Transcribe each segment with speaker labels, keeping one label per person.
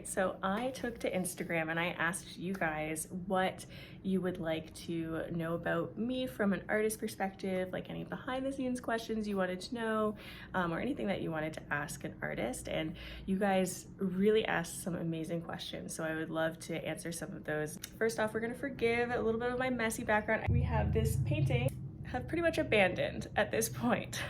Speaker 1: So I took to Instagram and I asked you guys what you would like to know about me from an artist perspective, like any behind the scenes questions you wanted to know, or anything that you wanted to ask an artist. And you guys really asked some amazing questions, so I would love to answer some of those. First off, we're gonna forgive a little bit of my messy background. We have this painting have pretty much abandoned at this point.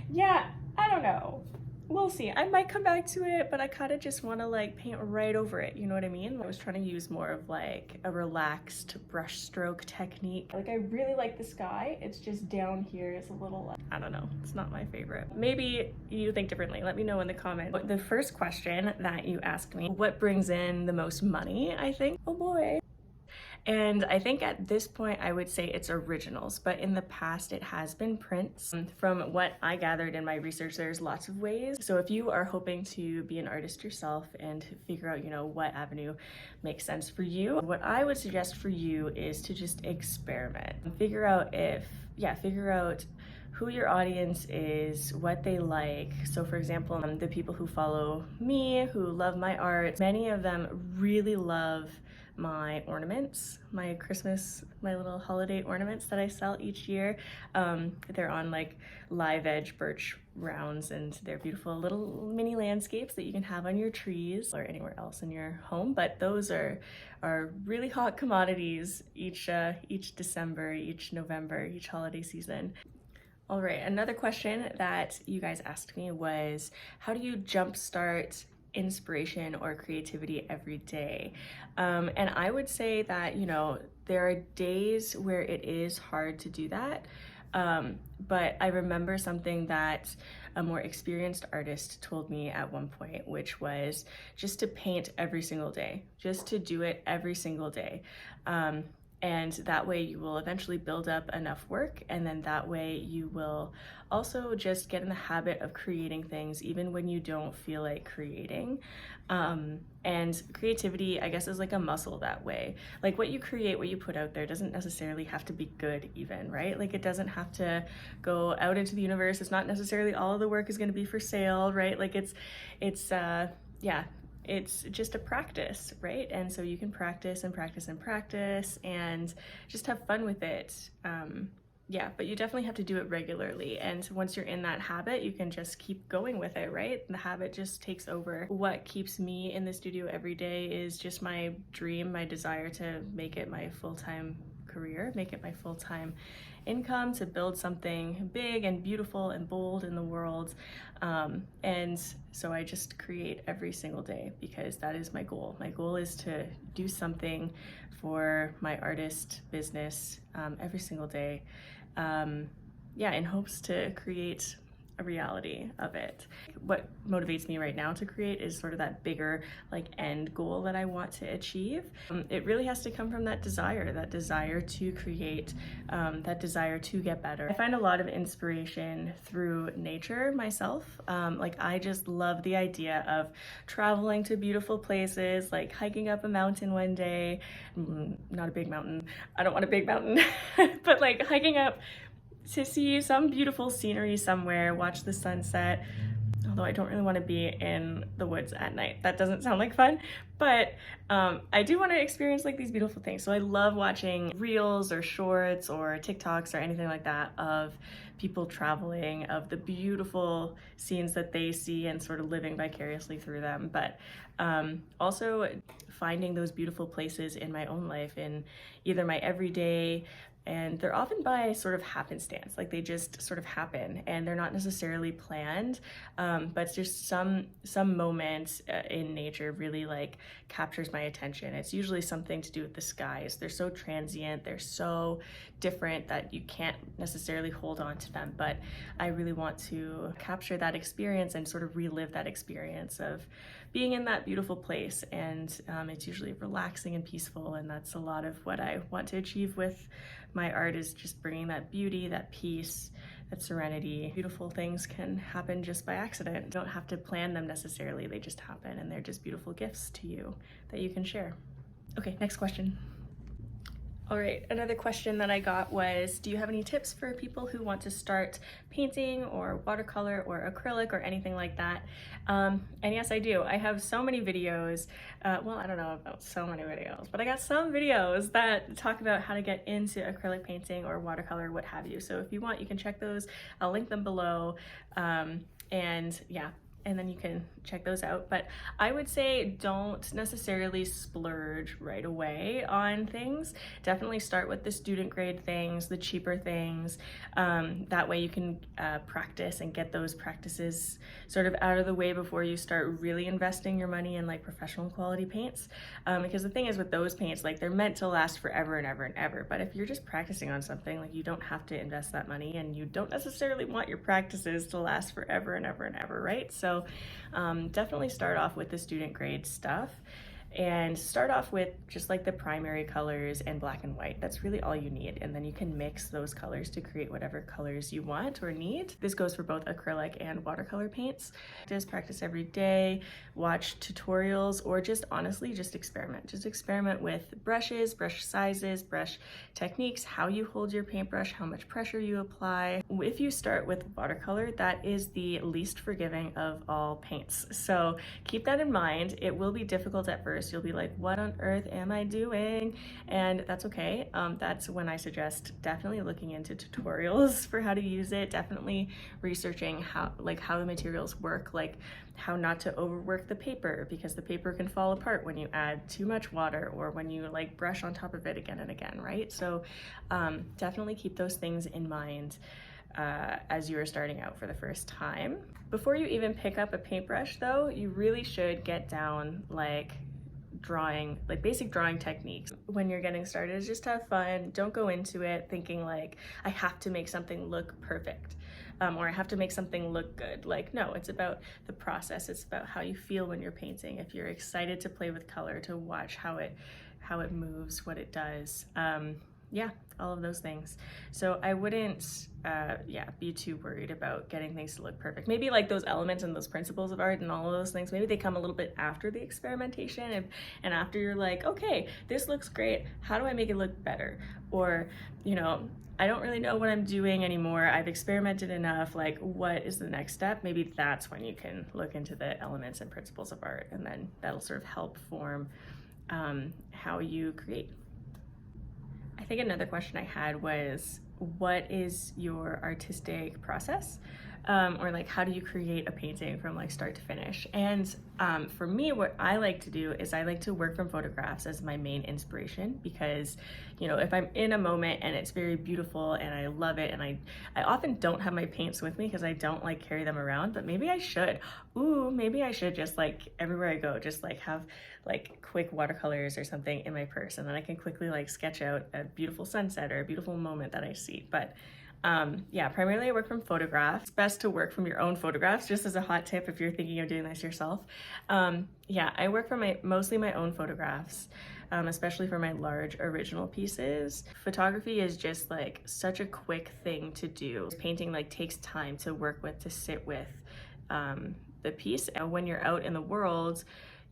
Speaker 1: Yeah, I don't know. We'll see. I might come back to it, but I kind of just want to like paint right over it. You know what I mean? I was trying to use more of like a relaxed brush stroke technique. Like I really like the sky. It's just down here is a little, I don't know. It's not my favorite. Maybe you think differently. Let me know in the comments. The first question that you asked me, what brings in the most money, I think? Oh boy. And I think at this point I would say it's originals, but in the past it has been prints. From what I gathered in my research, there's lots of ways. So if you are hoping to be an artist yourself and figure out, what avenue makes sense for you, what I would suggest for you is to just experiment. Figure out who your audience is, what they like. So for example, the people who follow me, who love my art, many of them really love my ornaments, my little holiday ornaments that I sell each year. They're on like live edge birch rounds, and they're beautiful little mini landscapes that you can have on your trees or anywhere else in your home. But those are really hot commodities each December, each November, each holiday season. All right, another question that you guys asked me was, how do you jumpstart inspiration or creativity every day? And I would say that, there are days where it is hard to do that. But I remember something that a more experienced artist told me at one point, which was just to paint every single day, just to do it every single day. And that way you will eventually build up enough work, and then that way you will also just get in the habit of creating things even when you don't feel like creating. And creativity, I guess, is like a muscle that way. Like what you create, what you put out there doesn't necessarily have to be good even, right? Like it doesn't have to go out into the universe. It's not necessarily all of the work is going to be for sale, right? Like it's just a practice, right? And so you can practice and practice and practice and just have fun with it. But you definitely have to do it regularly. And once you're in that habit, you can just keep going with it, right? The habit just takes over. What keeps me in the studio every day is just my dream, my desire to make it my full-time career, make it my full-time income, to build something big and beautiful and bold in the world. And so I just create every single day because that is my goal. My goal is to do something for my artist business every single day. In hopes to create a reality of it. What motivates me right now to create is sort of that bigger like end goal that I want to achieve. It really has to come from that desire to create, that desire to get better. I find a lot of inspiration through nature myself. I just love the idea of traveling to beautiful places, like hiking up a mountain one day, not a big mountain, I don't want a big mountain, but like hiking up to see some beautiful scenery somewhere, watch the sunset. Although I don't really want to be in the woods at night. That doesn't sound like fun, but I do want to experience like these beautiful things. So I love watching reels or shorts or TikToks or anything like that of people traveling, of the beautiful scenes that they see and sort of living vicariously through them. But also finding those beautiful places in my own life, in either my everyday, and they're often by sort of happenstance, like they just sort of happen and they're not necessarily planned, but just some moment in nature really like captures my attention. It's usually something to do with the skies. They're so transient, they're so different that you can't necessarily hold on to them, but I really want to capture that experience and sort of relive that experience of being in that beautiful place. And it's usually relaxing and peaceful, and that's a lot of what I want to achieve with my art, is just bringing that beauty, that peace, that serenity. Beautiful things can happen just by accident. You don't have to plan them necessarily, they just happen, and they're just beautiful gifts to you that you can share. Okay, next question. All right, another question that I got was, do you have any tips for people who want to start painting or watercolor or acrylic or anything like that? And yes, I do. I have so many videos. Well, I don't know about so many videos, but I got some videos that talk about how to get into acrylic painting or watercolor, what have you. So if you want, you can check those. I'll link them below. And yeah, and then you can check those out. But I would say don't necessarily splurge right away on things. Definitely start with the student grade things, the cheaper things. That way you can practice and get those practices sort of out of the way before you start really investing your money in like professional quality paints. Because the thing is with those paints, like they're meant to last forever and ever and ever. But if you're just practicing on something, like you don't have to invest that money, and you don't necessarily want your practices to last forever and ever and ever, right? So definitely start off with the student grade stuff, and start off with just like the primary colors and black and white. That's really all you need, and then you can mix those colors to create whatever colors you want or need. This goes for both acrylic and watercolor paints. Just practice every day, watch tutorials, or just honestly just experiment. Just experiment with brushes, brush sizes, brush techniques, how you hold your paintbrush, how much pressure you apply. If you start with watercolor, that is the least forgiving of all paints, so keep that in mind. It will be difficult at first. You'll be like, what on earth am I doing? And that's okay. That's when I suggest definitely looking into tutorials for how to use it, definitely researching how the materials work, like how not to overwork the paper, because the paper can fall apart when you add too much water or when you like brush on top of it again and again, right? So definitely keep those things in mind as you are starting out for the first time. Before you even pick up a paintbrush though, you really should get down like basic drawing techniques. When you're getting started, just have fun. Don't go into it thinking like, I have to make something look perfect, or I have to make something look good. Like, no, it's about the process. It's about how you feel when you're painting. If you're excited to play with color, to watch how it moves, what it does. Yeah, all of those things. So I wouldn't be too worried about getting things to look perfect. Maybe like those elements and those principles of art and all of those things, maybe they come a little bit after the experimentation, and after you're like, okay, this looks great, how do I make it look better? Or, you know, I don't really know what I'm doing anymore, I've experimented enough, like what is the next step? Maybe that's when you can look into the elements and principles of art, and then that'll sort of help form how you create. I think another question I had was, what is your artistic process? Or like, how do you create a painting from like start to finish? And for me, what I like to do is I like to work from photographs as my main inspiration, because, you know, if I'm in a moment and it's very beautiful and I love it, and I often don't have my paints with me because I don't like carry them around, but maybe I should. Ooh, maybe I should just like everywhere I go, just like have like quick watercolors or something in my purse, and then I can quickly like sketch out a beautiful sunset or a beautiful moment that I see. But yeah, primarily I work from photographs. It's best to work from your own photographs, just as a hot tip if you're thinking of doing this yourself. Yeah, I work from mostly my own photographs, especially for my large original pieces. Photography is just like such a quick thing to do. Painting like takes time to work with, to sit with the piece. And when you're out in the world,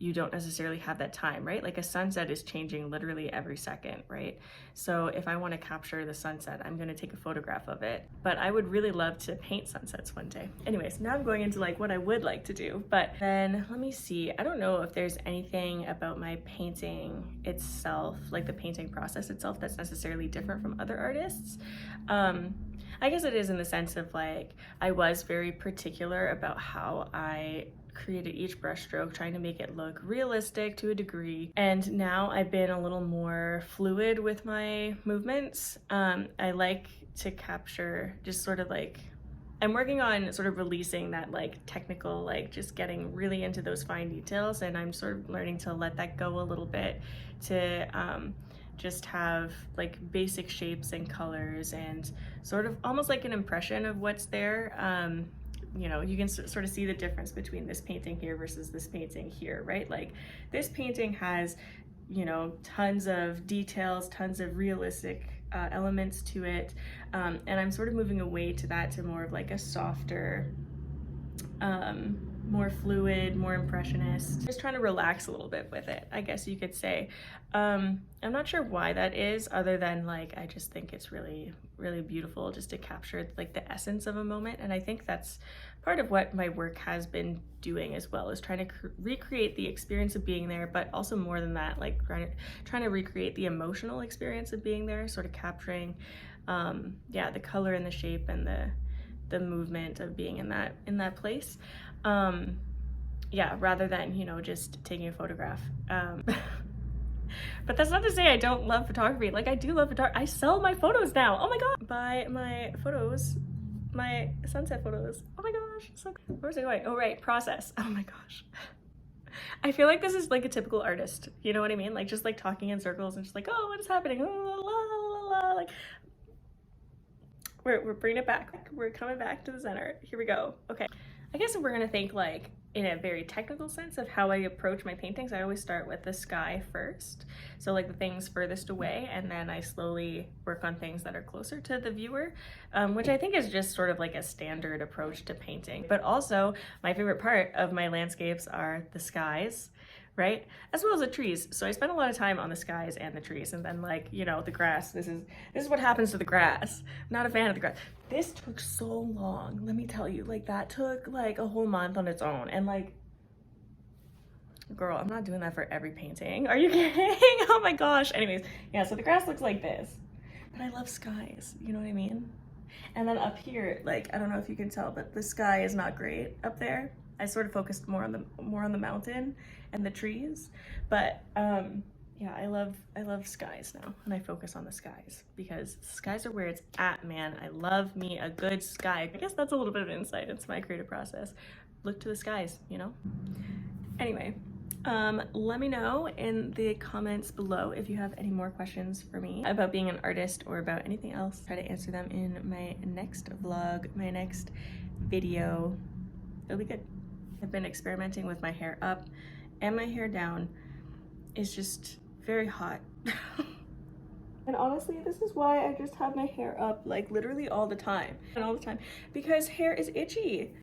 Speaker 1: you don't necessarily have that time, right? Like a sunset is changing literally every second, right? So if I want to capture the sunset, I'm going to take a photograph of it. But I would really love to paint sunsets one day. Anyways, now I'm going into like what I would like to do. But then let me see. I don't know if there's anything about my painting itself, like the painting process itself, that's necessarily different from other artists. I guess it is in the sense of like, I was very particular about how I created each brushstroke, trying to make it look realistic to a degree. And now I've been a little more fluid with my movements. I like to capture just sort of like, I'm working on sort of releasing that like technical, like just getting really into those fine details, and I'm sort of learning to let that go a little bit, to just have like basic shapes and colors and sort of almost like an impression of what's there. You know, you can sort of see the difference between this painting here versus this painting here, right? Like this painting has, you know, tons of details, tons of realistic elements to it. And I'm sort of moving away to that, to more of like a softer, more fluid, more impressionist. Just trying to relax a little bit with it, I guess you could say. I'm not sure why that is, other than like I just think it's really, really beautiful just to capture like the essence of a moment. And I think that's part of what my work has been doing as well, is trying to recreate the experience of being there, but also more than that, like trying to recreate the emotional experience of being there, sort of capturing yeah, the color and the shape and the movement of being in that place. Yeah, rather than, you know, just taking a photograph. But that's not to say I don't love photography. Like, I do love photography. I sell my photos now. Oh my god. Buy my photos, my sunset photos. Oh my gosh. So where's it going? Oh right, process. Oh my gosh. I feel like this is like a typical artist. You know what I mean? Like just like talking in circles and just like, oh, what is happening? La, la, la, la. Like we're bringing it back. We're coming back to the center. Here we go. Okay. I guess if we're gonna think like in a very technical sense of how I approach my paintings, I always start with the sky first. So like the things furthest away, and then I slowly work on things that are closer to the viewer, which I think is just sort of like a standard approach to painting. But also my favorite part of my landscapes are the skies, right? As well as the trees. So I spend a lot of time on the skies and the trees, and then like, you know, the grass. This is what happens to the grass. I'm not a fan of the grass. This took so long, let me tell you. Like that took like a whole month on its own, and like, girl, I'm not doing that for every painting. Are you kidding? Oh my gosh. Anyways, yeah, so the grass looks like this, but I love skies, you know what I mean? And then up here, like, I don't know if you can tell, but the sky is not great up there. I sort of focused more on the mountain and the trees, but yeah, I love skies now, and I focus on the skies because skies are where it's at, man. I love me a good sky. I guess that's a little bit of insight into my creative process. Look to the skies, you know? Anyway, let me know in the comments below if you have any more questions for me about being an artist or about anything else. Try to answer them in my next vlog, my next video. It'll be good. I've been experimenting with my hair up and my hair down. It's just very hot. And honestly, this is why I just have my hair up like literally all the time, because hair is itchy.